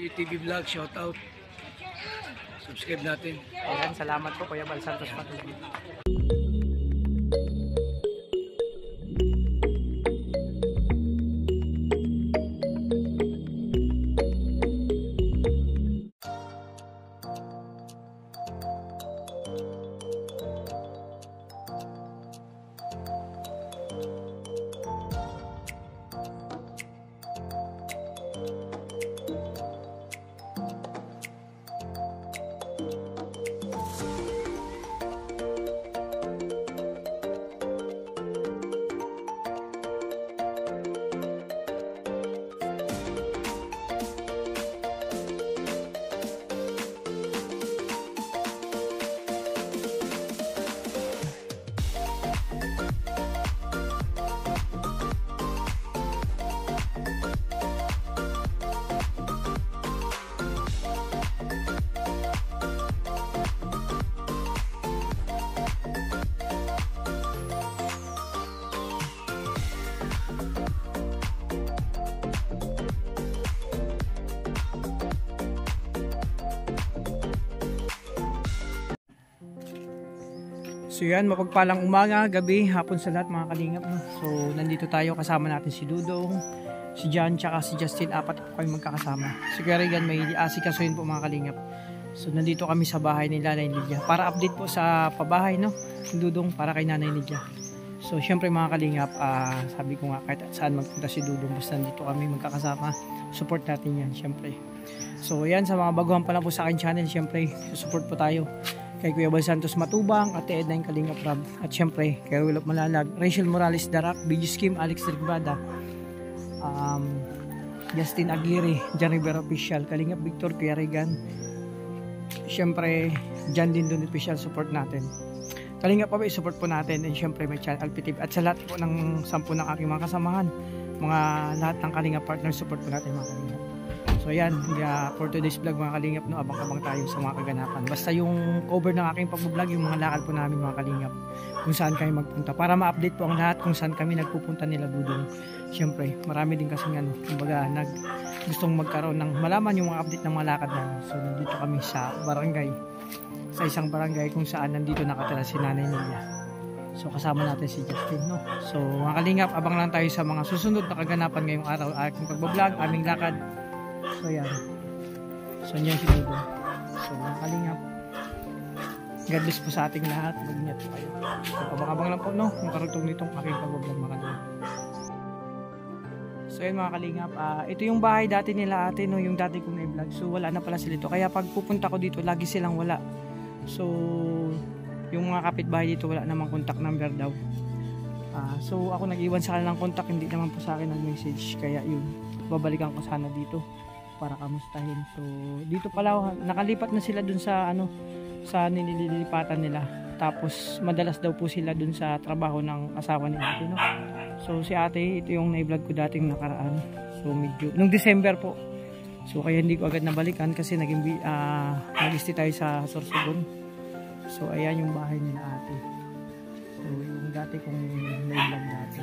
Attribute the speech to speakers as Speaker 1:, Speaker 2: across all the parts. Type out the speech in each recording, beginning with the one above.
Speaker 1: TV Vlog, shout out. Subscribe natin.
Speaker 2: Ayan, salamat po Kuya Bal Santos Matubang. So yan, mapagpalang umaga, gabi, hapon sa lahat mga kalingap. No? So nandito tayo, kasama natin si Dudong, si John, tsaka si Justin. Apat po kami magkakasama. Si Kuya Regan may asikasuhin po mga kalingap. So nandito kami sa bahay ni Nanay Lydia para update po sa pabahay, no? Dudong para kay Nanay Lydia. So syempre mga kalingap, sabi ko nga kahit saan magpunta si Dudong, basta nandito kami magkakasama, support natin yan syempre. So yan, sa mga baguhan pa lang po sa akin channel, syempre support po tayo kay Kuya Bal Santos Matubang, Ate Edna yung Kalingap Rab, at syempre kay Will of Malalag, Rachel Morales Darak, BG Kim, Alex Rigbada, Justin Aguirre, John Rivera Official, Kalingap Victor, Kuya Regan, syempre John Dindon Official, support natin. Kalingap pa ba, support po natin, and syempre may channel LPTV, at sa lahat po ng 10 ng aking mga kasamahan, mga lahat ng Kalingap partner, support po natin mga Kalingap. So yan, for today's vlog mga kalingap, no, abang-abang tayo sa mga kaganapan. Basta yung cover ng aking pag-vlog, yung mga lakad po namin mga kalingap, kung saan kami magpunta, para ma-update po ang lahat kung saan kami nagpupunta nila Dudong. Siyempre, marami din kasi kumbaga, gustong magkaroon ng malaman yung mga update ng mga lakad namin. So nandito kami sa barangay, sa isang barangay kung saan nandito nakatira si Nanay Lydia. So kasama natin si Justin, no. So mga kalingap, abang lang tayo sa mga susunod na kaganapan ngayong araw, aking pag-vlog, aming lakad. So yan. So yan si Dudong. So mga kalingap, God bless po sa ating lahat. Mag-ingat po kayo. So abang-abang lang po, no, yung karugtong nitong aking pag-vlog mga kalingap. So yan mga kalingap, ito yung bahay dati nila ate, no, yung dati kong na-vlog. So wala na pala sila dito. Kaya pag pupunta ko dito, lagi silang wala. So yung mga kapitbahay dito, wala namang contact number daw. So ako nag-iwan sa kanila ng contact, hindi naman po sa akin nag-message. Kaya yun, babalikan ko sana dito para kamustahin. So dito pala nakalipat na sila dun sa sa nililipatan nila. Tapos madalas daw po sila dun sa trabaho ng asawa ni ate, no? So si ate, ito yung na-vlog ko dating nakaraan. So medyo nung December po. So kaya hindi ko agad nabalikan kasi nag-stay tayo sa Sorsogon. So ayan yung bahay nila ate. So yung dati kong na-vlog dati.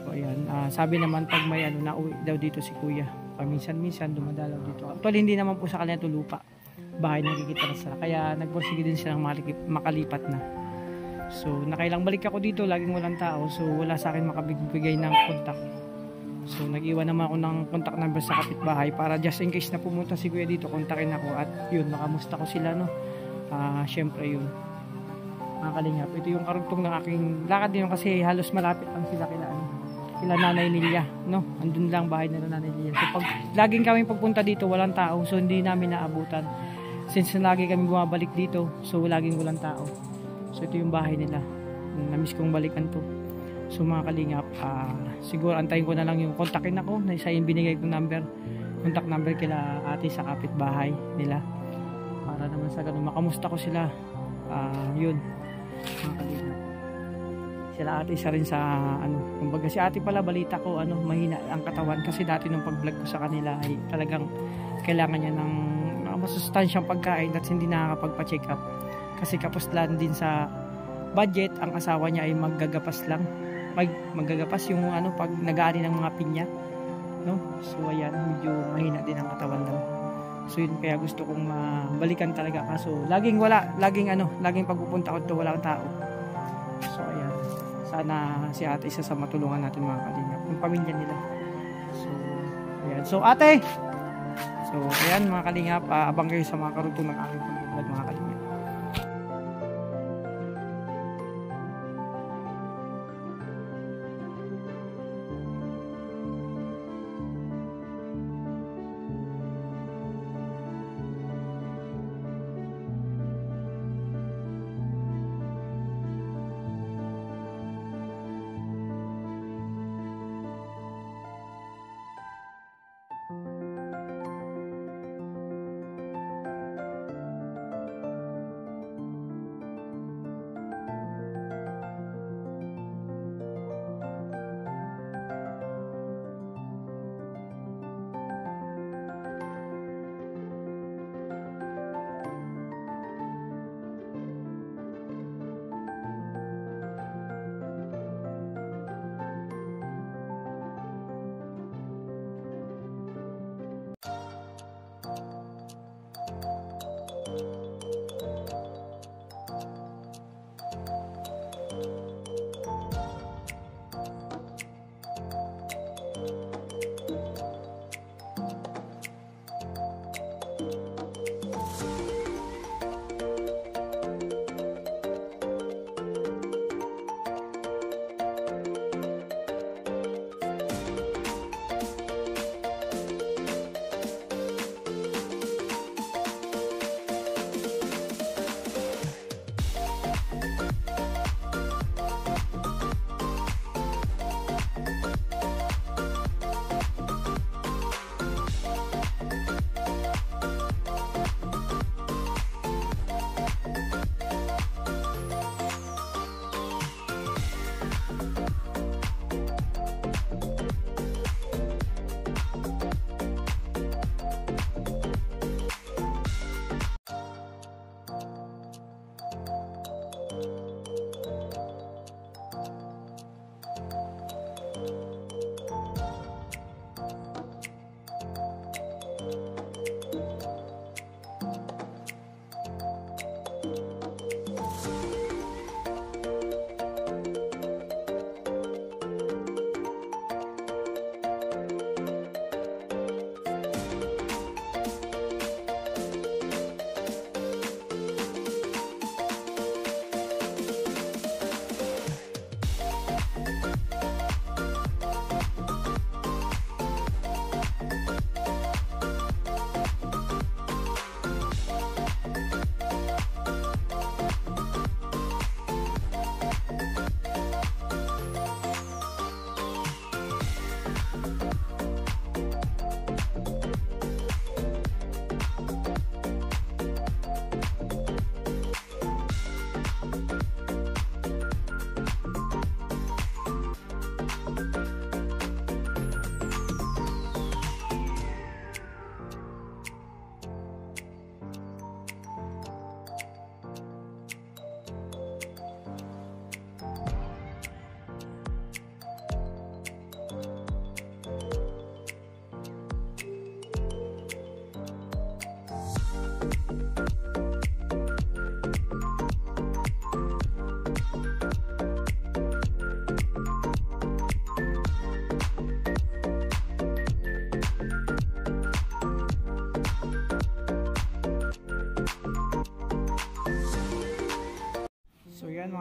Speaker 2: So ayan, sabi naman pag may nauwi daw dito si kuya, paminsan-minsan dumadalaw dito. Actually hindi naman po sa kanila ito lupa, bahay nakikita na sila, kaya nagpursige din silang makalipat na. So nakailang balik ako dito, laging walang tao, so wala sa akin makabigay ng contact. So nag-iwan naman ako ng contact number sa kapitbahay para just in case na pumunta si kuya dito, kontakin ako at yun, nakamusta ko sila, no. Syempre yun mga kalingap, ito yung karugtong ng aking lakad din kasi halos malapit lang sila kila Nanay Lydia, no? Andun lang bahay nila Nanay Lydia. So pag laging kami pagpunta dito, walang tao, so hindi namin naabutan. Since lagi kami bumabalik dito, so laging walang tao. So ito yung bahay nila. Namiss kong balikan to. So mga kalingap, siguro antayin ko na lang yung kontakin ako na isa yung binigay kong contact number kila ate sa kapitbahay nila. Para naman sa ganun, makamusta ko sila. Yun, mga kalingap. Sila ate isa rin sa kumbaga si ate pala balita ko mahina ang katawan kasi dati nung pag-vlog ko sa kanila ay talagang kailangan niya ng masustansyang pagkain at hindi nakakapagpa-check up kasi kapuslan din sa budget. Ang asawa niya ay maggagapas lang, maggagapas yung pag nag-aani ng mga pinya. no? So ayan, medyo mahina din ang katawan daw. So yun, kaya gusto kong balikan talaga, kaso laging pagpupunta ko dito walang tao. So ayan, sana si ate isa sa matulungan natin mga kalingap, yung pamilya nila. So ayan, so ate, so ayan mga kalingap, abang kayo sa mga karugtong ng aking pag-vlog mga kalingap.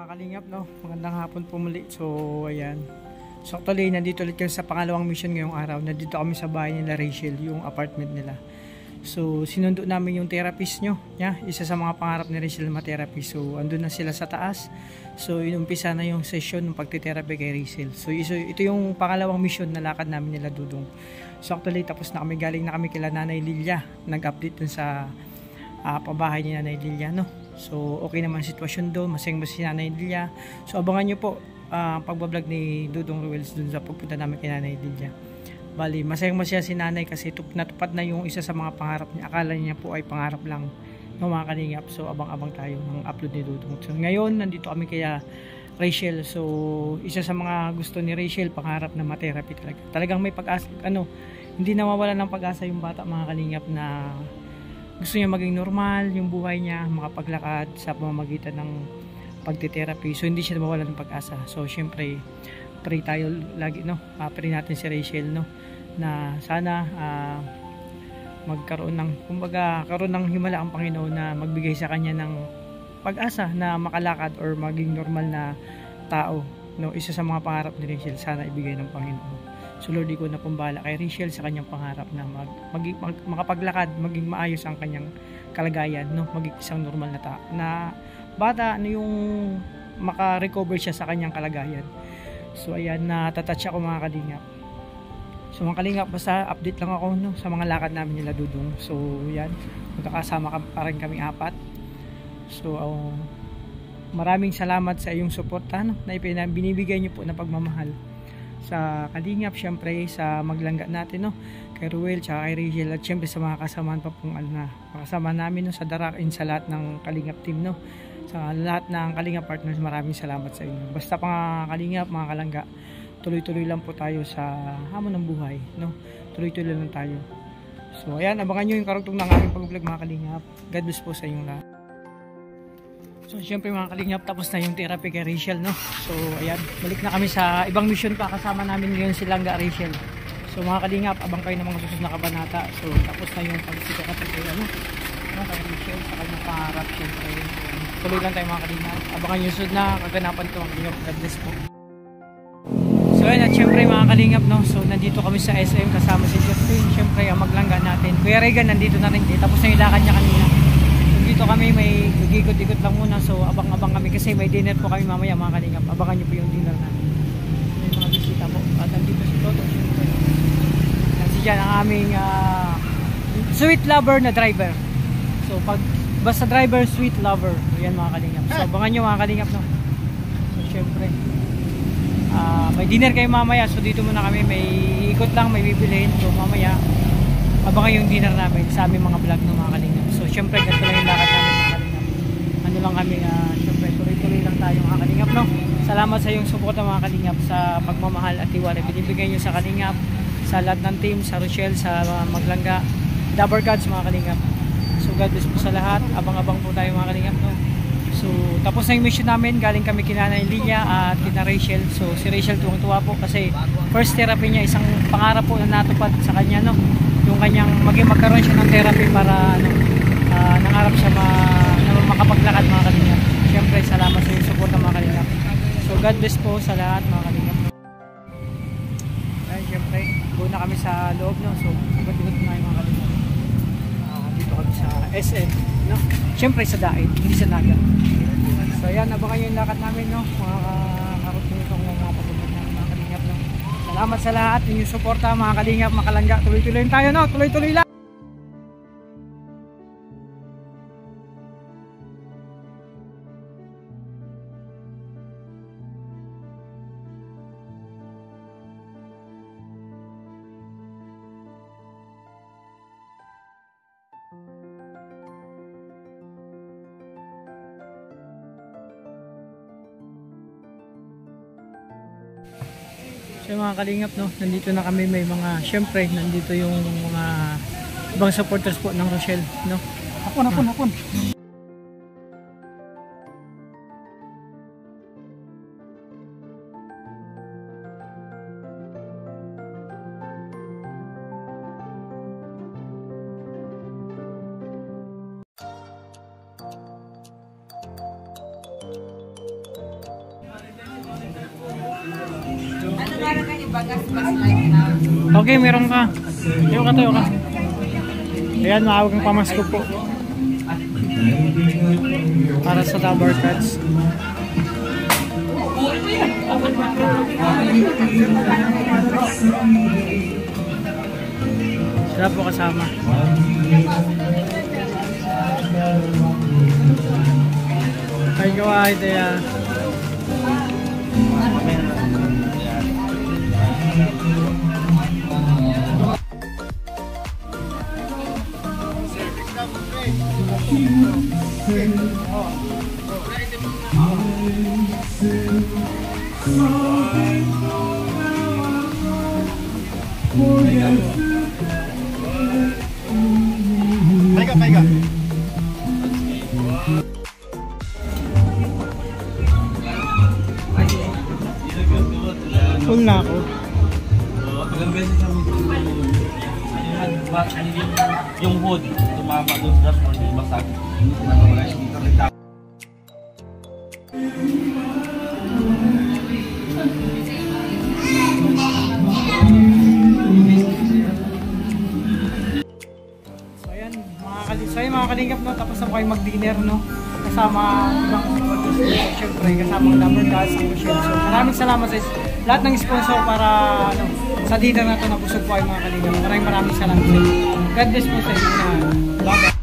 Speaker 2: mga kalingap, no? Magandang hapon po muli. So, ayan. So, actually, nandito ulit kami sa pangalawang mission ngayong araw. Nandito kami sa bahay nila Rachel, yung apartment nila. So, sinundo namin yung therapist nyo. Yeah? Isa sa mga pangarap ni Rachel na ma-therapy. So, andun na sila sa taas. So, inumpisa na yung session ng pagtitherapy kay Rachel. So, ito yung pangalawang mission na lakad namin nila Dudong. So, actually, tapos na kami. Galing na kami kila Nanay Lilia. Nag-update dun sa pabahay ni Nanay Lilia, no? So, okay naman sitwasyon doon. Masayang-masaya si Nanay Lilia. So, abangan nyo po pagbablog ni Dudong Ruels dun sa pagpunta namin kay Nanay Lilia. Bali, masayang-masaya si Nanay kasi natupad na yung isa sa mga pangarap niya. Akala niya po ay pangarap lang ng mga kalingap. So, abang-abang tayo ng upload ni Dudong. So, ngayon, nandito kami kaya Rachel. So, isa sa mga gusto ni Rachel, pangarap na ma-therapy talaga. Talagang may pag-asa, hindi nawawala ng pag-asa yung bata mga kalingap na gusto niya maging normal yung buhay niya, makapaglakad sa pamamagitan ng pagte-therapy. So hindi siya nawawala ng pag-asa. So syempre pray tayo lagi, no? Pray natin si Rachel, no, na sana magkaroon ng, kumbaga, karoon ng himala ang Panginoon na magbigay sa kanya ng pag-asa na makalakad or maging normal na tao, no? Isa sa mga pangarap ni Rachel, sana ibigay ng Panginoon. So Lord, ikaw na pumbala kay Rachel sa kanyang pangarap na makapaglakad, maging maayos ang kanyang kalagayan, no? Maging isang normal na bata, ano, yung maka-recover siya sa kanyang kalagayan. So ayan, natatouch ako mga kalingap. So mga kalingap, basta update lang ako, no, sa mga lakad namin nila Dudong. So yan, magkakasama pa rin kami 4. So maraming salamat sa iyong suporta, no, na binibigay niyo po na pagmamahal sa kalingap, syempre sa maglangga natin, no, kay Ruel tsaka kay Rachel, at syempre sa mga kasamaan pa pong kasama namin, no, sa Darak, sa lahat ng kalingap team, no, sa lahat ng kalingap partners. Maraming salamat sa inyo. Basta mga kalingap, mga kalangga, tuloy-tuloy lang po tayo sa hamon ng buhay, no, tuloy-tuloy lang tayo. So ayan, abangan nyo yung karugtong ng aming pag-vlog mga kalingap. God bless po sa inyong lahat. So syempre mga kalingap, tapos na yung therapy kay Rachel, no. So ayan, balik na kami sa ibang mission pa. Kasama namin ngayon si Langga Rachel. So mga kalingap, abang kayo ng mga susunod na kabanata. So tapos na yung pagsikat kay kay Rachel sa kanyang pangarap. Syempre tuloy lang tayo mga kalingap. Abangan yung susunod na kaganapan ko ang kalingap. God bless po. So ayan, at syempre mga kalingap, no. So nandito kami sa SM kasama si Justin. Syempre ang maglangga natin. Kuya Regan nandito na rin. Tapos na yung lakad niya kanina. Dito kami may ikot-ikot lang muna, so abang-abang kami kasi may dinner po kami mamaya mga kalingap. Abangan nyo po yung dinner namin. May mga bisita po. At nandito si Toto. Kasi dyan ang aming sweet lover na driver. So pag basta driver, sweet lover. Yan mga kalingap. So abangan nyo mga kalingap, no. So syempre may dinner kayo mamaya. So dito muna kami, may ikot lang, may bibilihin. So mamaya abangan yung dinner namin sa aming mga vlog ng mga kalingap. So syempre ganito lang yung lakad namin mga kalingap. Ano lang kami, syempre tuloy-tuloy lang tayo mga kalingap, no. Salamat sa iyong suporta mga kalingap, sa pagmamahal at tiwala binibigay nyo sa kalingap, sa lahat ng team, sa Rochelle, sa maglangga, Dabber Gods mga kalingap. So God bless po sa lahat. Abang-abang po tayo mga kalingap, no. So tapos na yung mission namin, galing kami kina Lilia at kina Rachel. So si Rachel tuwang-tuwa po kasi first therapy niya, isang pangarap po na natupad sa kanya, no, yung kanyang magkaroon siya ng therapy para nangarap siya na makapaglakad mga kalingap. Siyempre salamat sa iyong support mga kalingap. So God bless po sa lahat mga kalingap. Ay, siyempre buo na kami sa loob, no. So ikot-ikot na yung mga kalingap. Dito kami sa SM, no. Siyempre sa Daet, hindi sa Naga. So ayan, abangan yung lakad namin, no, mga karugtong itong mga pagpunod na mga kalingap, no. Salamat sa lahat ng inyong suporta mga kalingap, makalangga. Tuloy-tuloy tayo, no, tuloy-tuloy lang. So mga kalingap, no, nandito na kami, may mga, syempre nandito yung mga ibang supporters po ng Rochelle, no. Hapon. Okay, meron ka. Tayo ka. Ayan, maawag ng pamasko po. Para sa Dabber Gods. Sila po kasama. Ay, gawa ito yan.
Speaker 3: Paiga.
Speaker 2: Full na ako.
Speaker 4: Ilang beses kami yung hood, tumama doon sa dashboard, yung basag.
Speaker 2: So ayun mga kalingap, no? Tapos na po kayo mag-dinner, no? Kasama ibang sponsors, syempre kasama ang Number Cast, ang Michelle. So maraming salamat sa lahat ng sponsor para ano, sa dinner na ito na busog po kayo mga kalingap. Maraming salamat sa inyo. God bless po sa inyo na. Bye-bye.